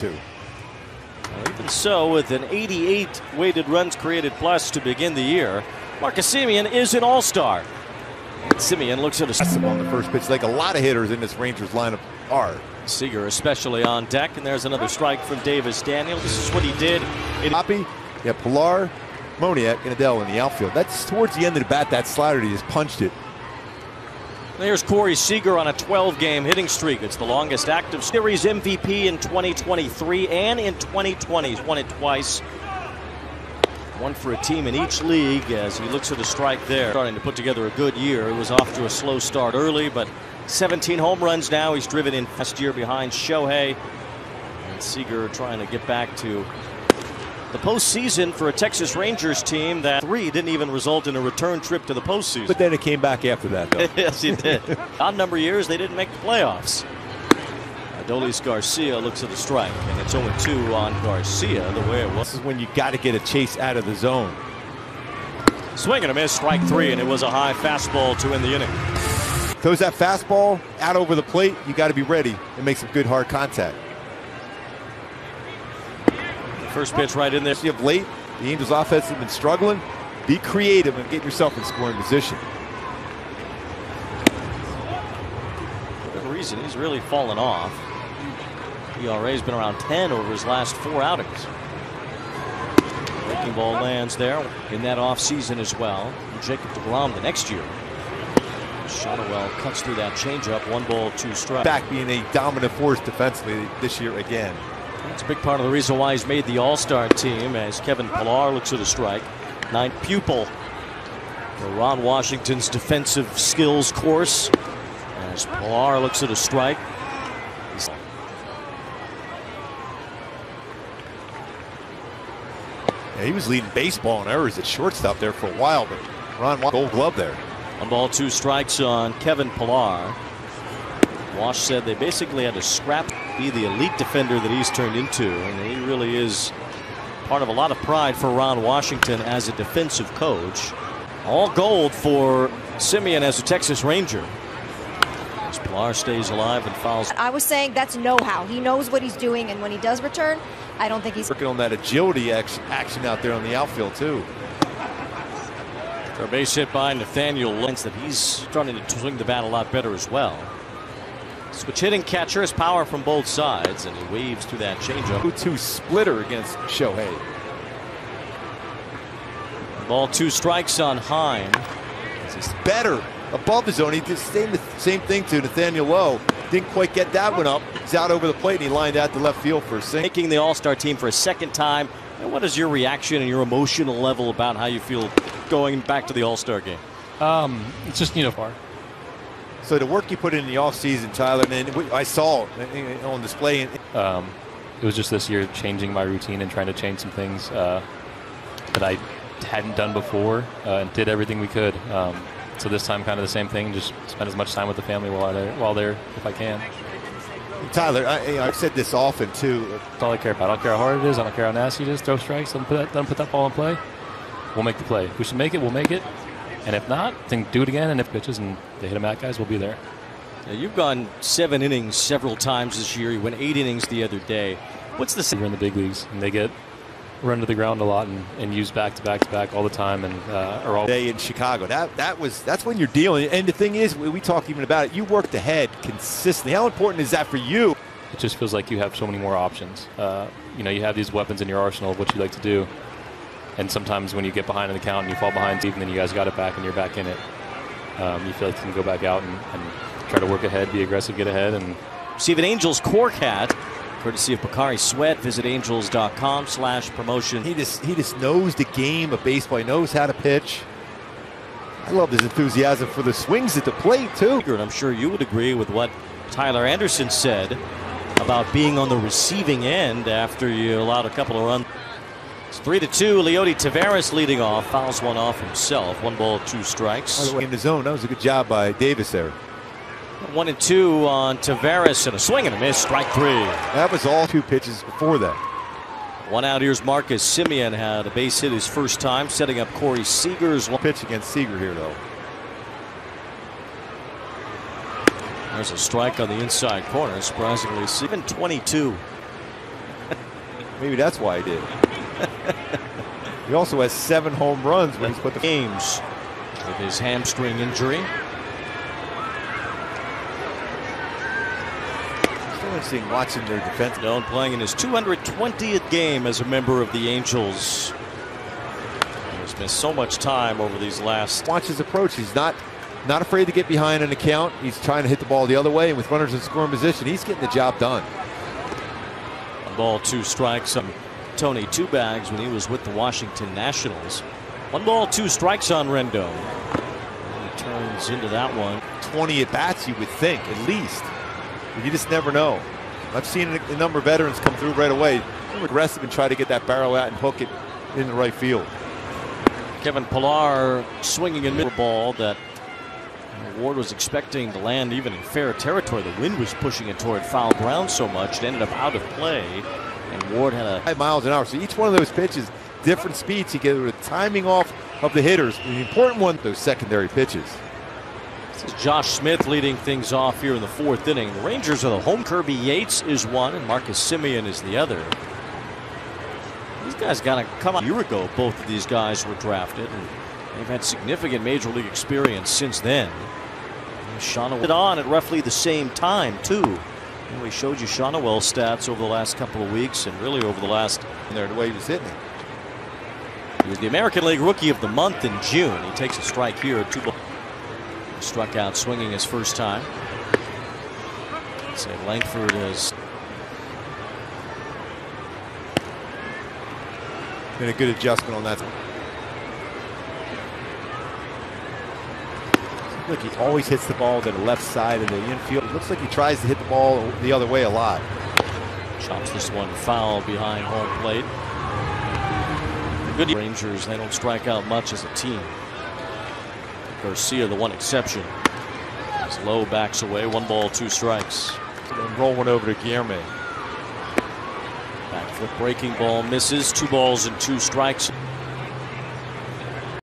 Well, even so, with an 88 weighted runs created plus to begin the year, Marcus Semien is an all-star. Semien looks at a on the first pitch, like a lot of hitters in this Rangers lineup are. Seager especially on deck, and there's another strike from Davis Daniel. This is what he did in Hoppy, yeah, Pilar, Moniak, and Adele in the outfield. That's towards the end of the bat. That slider, he just punched it. There's Corey Seager on a 12-game hitting streak. It's the longest active series MVP in 2023 and in 2020. He's won it twice. One for a team in each league as he looks at a strike there. Starting to put together a good year. He was off to a slow start early, but 17 home runs now. He's driven in last year behind Shohei. And Seager trying to get back to the postseason for a Texas Rangers team that didn't even result in a return trip to the postseason. But then it came back after that, though. Yes, he did. Odd number of years, they didn't make the playoffs. Adolis Garcia looks at the strike, and it's 0-2 on Garcia the way it was. This is when you got to get a chase out of the zone. Swing and a miss, strike three, and it was a high fastball to end the inning. Throws that fastball out over the plate, you got to be ready and make some good hard contact. First pitch right in there. Of late, the Angels offense have been struggling. Be creative and get yourself in scoring position. For good reason, he's really fallen off. ERA's been around 10 over his last 4 outings. Breaking ball lands there in that offseason as well. And Jacob deGrom the next year. Shotwell cuts through that changeup. 1 ball, 2 strikes. Back being a dominant force defensively this year again. That's a big part of the reason why he's made the All-Star team, as Kevin Pillar looks at a strike. 9th pupil for Ron Washington's defensive skills course, as Pillar looks at a strike. Yeah, he was leading baseball in errors at shortstop there for a while, but Ron Gold Glove there. 1 ball, 2 strikes on Kevin Pillar. Wash said they basically had to scrap, be the elite defender that he's turned into, and he really is part of a lot of pride for Ron Washington as a defensive coach. All gold for Semien as a Texas Ranger. As Pilar stays alive and fouls. I was saying that's know-how. He knows what he's doing, and when he does return, I don't think he's working on that agility action out there on the outfield too. A base hit by Nathaniel Lentz that he's starting to swing the bat a lot better as well. Switch hitting catcher is power from both sides, and he waves through that changeup. 2-2 splitter against Shohei. Ball, 2 strikes on Heim. He's better above the zone. He did the same thing to Nathaniel Lowe. Didn't quite get that one up. He's out over the plate, and he lined out to left field for a single. Making the All-Star team for a second time. And what is your reaction and your emotional level about how you feel going back to the All-Star game? It's just, far. So the work you put in the offseason, Tyler, and I saw it on display. It was just this year changing my routine and trying to change some things that I hadn't done before, and did everything we could. So this time, kind of the same thing. Just spend as much time with the family while there if I can. Tyler, I've said this often too. That's all I care about. I don't care how hard it is. I don't care how nasty it is. Throw strikes. Let them put that ball in play. We'll make the play. If we should make it, we'll make it. And if not, then do it again. And if pitches and they hit them out, guys, we'll be there. Now, you've gone 7 innings several times this year. You went 8 innings the other day. What's the We're in the big leagues, and they get run to the ground a lot and used back to back all the time, and are all day in Chicago. That's when you're dealing. And the thing is, we talked even about it. You worked ahead consistently. How important is that for you? It just feels like you have so many more options. You have these weapons in your arsenal of what you like to do. And sometimes when you get behind in the count and you fall behind, even then you guys got it back and you're back in it. You feel like you can go back out and try to work ahead, be aggressive, get ahead. And receive an Angels Cork hat, courtesy of Bakari Sweat. Visit angels.com/promotion. He just knows the game of baseball. He knows how to pitch. I love his enthusiasm for the swings at the plate too. And I'm sure you would agree with what Tyler Anderson said about being on the receiving end after you allowed a couple of runs. It's 3-2. Leody Taveras leading off. Fouls one off himself. 1 ball, 2 strikes. By the way, in the zone, that was a good job by Davis there. 1-2 on Taveras, and a swing and a miss. Strike 3. That was all 2 pitches before that. 1 out. Here's Marcus Semien. Had a base hit his first time, setting up Corey Seager's pitch against Seager here, though. There's a strike on the inside corner. Surprisingly, 7-22. Maybe that's why he did. He also has 7 home runs when he's put the games with his hamstring injury. Still interesting watching their defense. Doan playing in his 220th game as a member of the Angels. He's missed so much time over these last. Watch his approach. He's not afraid to get behind an account. He's trying to hit the ball the other way, and with runners in scoring position, he's getting the job done. 1 ball, 2 strikes on Tony Two Bags when he was with the Washington Nationals. 1 ball, 2 strikes on Rendon. And he turns into that one. 20 at bats, you would think, at least. But you just never know. I've seen a number of veterans come through right away. They're aggressive and try to get that barrel out and hook it in the right field. Kevin Pillar swinging in mid ball that Ward was expecting to land even in fair territory. The wind was pushing it toward foul ground so much it ended up out of play, and Ward had a 5 miles an hour. So each one of those pitches, different speeds. You get the timing off of the hitters. The important one, those secondary pitches. This is Josh Smith leading things off here in the 4th inning. The Rangers are the home. Kirby Yates is one, and Marcus Semien is the other. These guys got to come out. A year ago, both of these guys were drafted, and they've had significant major league experience since then. Shawna on at roughly the same time, too. And we showed you Shawna-Wells' stats over the last couple of weeks and really over the last. The way he was hitting. He was the American League Rookie of the Month in June. He takes a strike here. 2 balls. Struck out swinging his first time. Say Langford has been a good adjustment on that. Look, he always hits the ball to the left side of the infield. It looks like he tries to hit the ball the other way a lot. Chops this one foul behind home plate. The good Rangers, they don't strike out much as a team. Garcia, the one exception. As Lowe backs away, 1 ball, 2 strikes. And roll one over to Guillerme. Back foot breaking ball misses. 2 balls and 2 strikes.